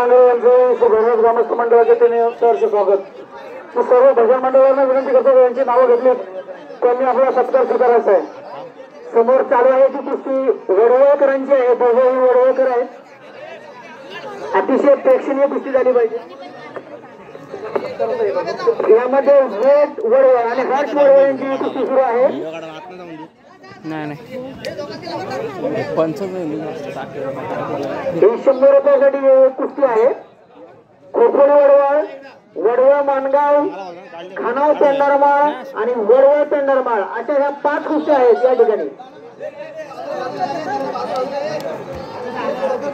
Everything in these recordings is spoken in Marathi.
कांगरे यांचे सुभेदार ग्रामस्थ मंडळाचे त्यांनी सहर्ष स्वागत. मी सर्व भजन मंडळांना विनंती करतो यांची नावं घेतली त्यांनी आपला सत्कार स्वीकारायचा आहे. समोर चालू आहे ती कुस्ती वडवळकरांची आहे. दोघेही वडवळकर आहेत. अतिशय प्रेक्षणीय कुस्ती झाली पाहिजे. यामध्ये वेट वडवळ आणि हर्ष वडवळ यांची कुस्ती सुरू आहे. नाही 100 रुपयासाठी कुस्ती आहे. खोपोली वडवळ, वडवळ मानगाव, खानाव पेंढारमाळ आणि वडवळ पेंढारमाळ अशा ह्या 5 कुस्त्या आहेत या ठिकाणी.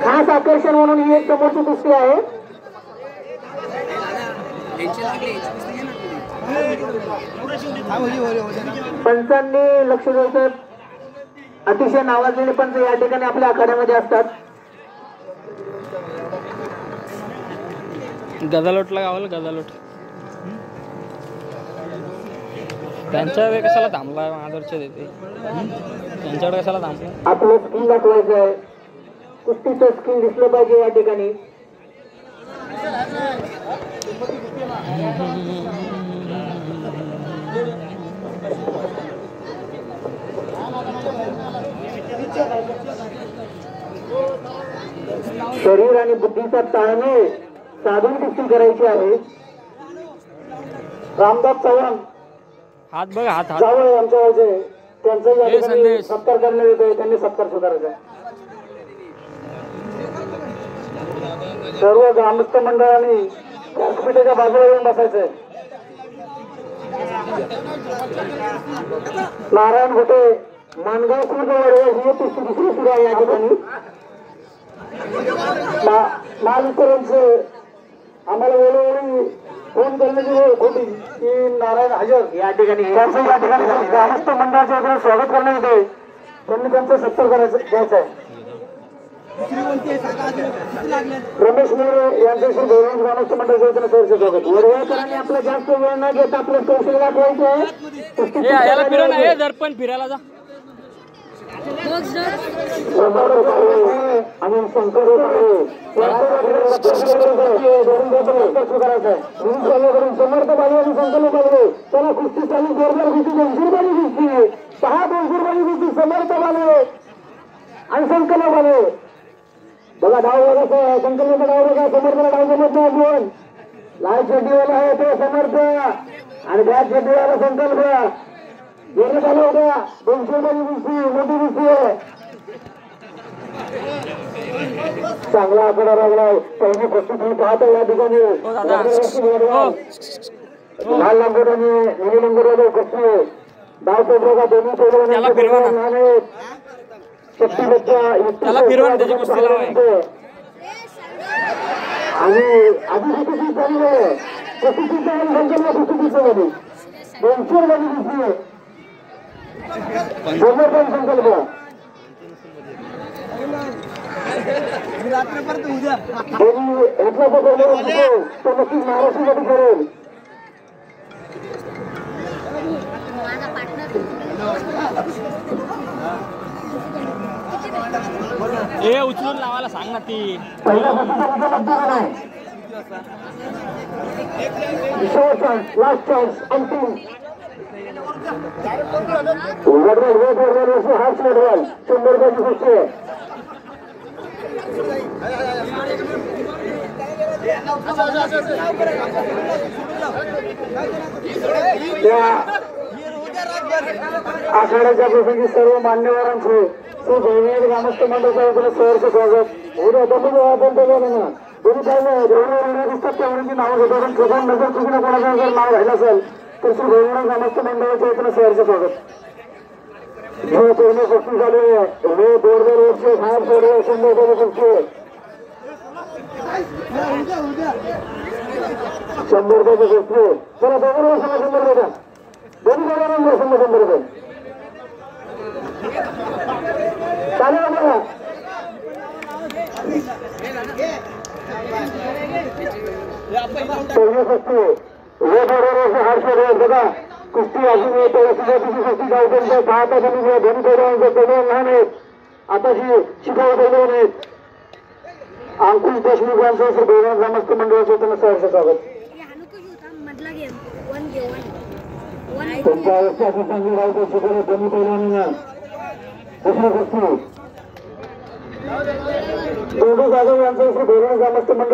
खास आकर्षण म्हणून ही एक समोरची कुस्ती आहे. पंचांनी लक्ष द्यायचं. अतिशय नावाजलेले पंच या ठिकाणी आपल्या आखाड्यामध्ये असतात. गजालोटला गावाला गजालोट त्यांच्याकडे कशाला थांबला आदर्श देते त्यांच्याकडे कशाला थांबला. आपलं स्किल दाखवायचं आहे. कुस्तीचं स्किल दिसलं पाहिजे या ठिकाणी. शरीर आणि बुद्धीचा ताळमेळ साधून कुस्ती करायची आहे. रामदास चव्हाण हात बघ हात जावळ आमच्या त्यांचा सत्कार करण्यात येतोय. त्यांनी सत्कार सुधारायचा. सर्व ग्रामस्थ मंडळांनी व्यासपीठाच्या बाजूला येऊन बसायचंय. नारायण घोटे मानगाव खुर्द वडवळ ही कुस्ती दुसरी सुरू आहे या ठिकाणी. महावितरणचे आम्हाला वेळोवेळी फोन करण्याची वेळ होती की नारायण हजर या ठिकाणी त्यांचं या ठिकाणी ग्रामस्थ मंडळाच्या वतीने स्वागत करण्यात येते. त्यांनी त्यांचं सत्कार द्यायचं आहे. रमेश मोरे यांच्याशी गौरव ग्रामस्थ मंडळाच्या वतीने सहर्ष स्वागत. वडवळकरांनी आपला जास्त वेळ न घेता आपलं कौशल्य दाखवायचं आहे. दर्पण फिरायला जा आणि शंकर समर्थ बालू आणि संकल्प बालू त्याला कुस्ती चालू जोरदार कुस्ती 200 रुपयाची कुस्ती 200 रुपयाची कुस्ती समर्थ बालू आणि संकल्प बालू. बघा डाव बघा संकल्पाचा डाव बघा. समर्थला डाव जमत नाही. आपण लाल चड्डीवाला आहे तो समर्थ आणि ब्लॅक चड्डीवाला संकल्प. गेलं झालं होत्या 200 रुपयाची कुस्ती मोठी कुस्ती आहे. चांगला आकडा लागला. पहिली कुस्ती तुम्ही पाहता या ठिकाणी लाल लंगोटाने निळी लंगोटाने कुस्ती डाव पेपरा दोन्ही पेपरा शक्ती बच्चा आणि आधी कुस्ती चालू आहे. कुस्तीचा आणि संकल्प कुस्तीचा मध्ये 200 रुपयाची कुस्ती आहे. समर्पण संकल्प तो नक्कीच महाराष्ट्रासाठी करेल. हे उचलून लावायला सांग ना ती लास्ट चान्स अंतिम. हर्ष वडवळ 100 रुपयाची कुस्ती आहे. आखाड्याच्या प्रसंगी सर्व मान्यवरांचे ग्रामस्थ मंडळाच्या वतीने सहर्ष स्वागत. उद्या दमून आपण ना दोन्ही पाहिजे जेवढे दिसतात तेवढ्यांची नावं घेतो. पण प्रथम नजर चुकीनं कोणाचं जर नाव घ्यायला असेल तर श्री गौरव ग्रामस्थ मंडळाच्या वतीने सहर्ष स्वागत. हे पूर्ण कुस्ती झाली आहे. हे 2 वर्षे बाहेर सोडले 100 रुपये कुस्ती 100 रुपयाची कुस्ती. चला 2 वर्षाला 100 रुपये दोन्ही जणांना 100 रुपये चालेल बघा. पहिली कुस्ती हर्ष बघा कुस्ती अजून येते. कुस्ती गावकऱ्यांच्या 6 तासांनी दोन्ही पैलवानांचे पैलवान लहान आहेत. आताशी शिकाऊ पैलवान आहेत. अंकुश देशमुख यांचं श्री भैरव ग्रामस्थ मंडळाचे त्यांना सहर्ष स्वागत. तुमच्या आयुष्याची चांगली राहतो शिकवलं दोन्ही पहिल्यांदा दुसरी गोष्टी दोघे जाधव यांचं श्री भैरव ग्रामस्थ मंडळ